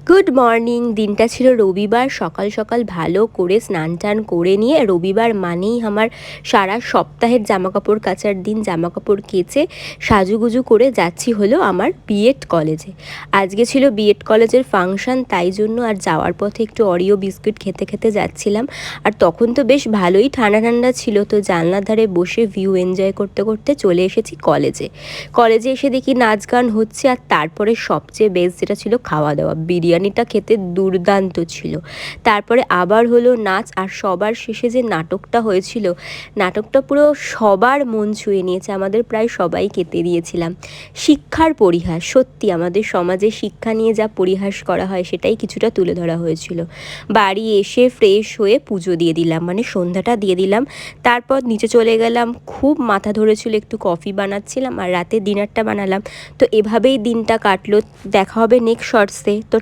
Good morning. দিনটা ছিল রবিবার। সকাল সকাল ভালো করে স্নান টান করে নিয়ে, রবিবার মানেই আমার সারা সপ্তাহের জামাকাপড় কাচার দিন, জামাকাপড় কেচে সাজুগুজু করে যাচ্ছি হলো আমার বিএড কলেজে। আজকে ছিল বিএড কলেজের ফাংশন, তাই জন্য আর যাওয়ার পথে একটু অরিও বিস্কুট খেতে খেতে যাচ্ছিলাম। আর তখন তো বেশ ভালোই ঠান্ডা ঠান্ডা ছিল, তো জানলার ধারে বসে ভিউ এনজয় করতে করতে চলে এসেছি কলেজে। কলেজে এসে দেখি নাচ গান হচ্ছে, আর তারপরে সবচেয়ে বেস্ট যেটা ছিল খাওয়া দাওয়া। বিরিয়ানিটা খেতে দুর্দান্ত ছিল। তারপরে আবার হলো নাচ, আর সবার শেষে যে নাটকটা হয়েছিল, নাটকটা পুরো সবার মন ছুঁয়ে নিয়েছে। আমাদের প্রায় সবাই কেঁদে দিয়েছিলাম। শিক্ষার পরিহাস, সত্যি আমাদের সমাজে শিক্ষা নিয়ে যা পরিহাস করা হয় সেটাই কিছুটা তুলে ধরা হয়েছিল। বাড়ি এসে ফ্রেশ হয়ে পুজো দিয়ে দিলাম, মানে সন্ধ্যাটা দিয়ে দিলাম। তারপর নিচে চলে গেলাম, খুব মাথা ধরেছিল, একটু কফি বানাচ্ছিলাম আর রাতে ডিনারটা বানালাম। তো এভাবেই দিনটা কাটলো। দেখা হবে নেক্সট শর্টসে। তো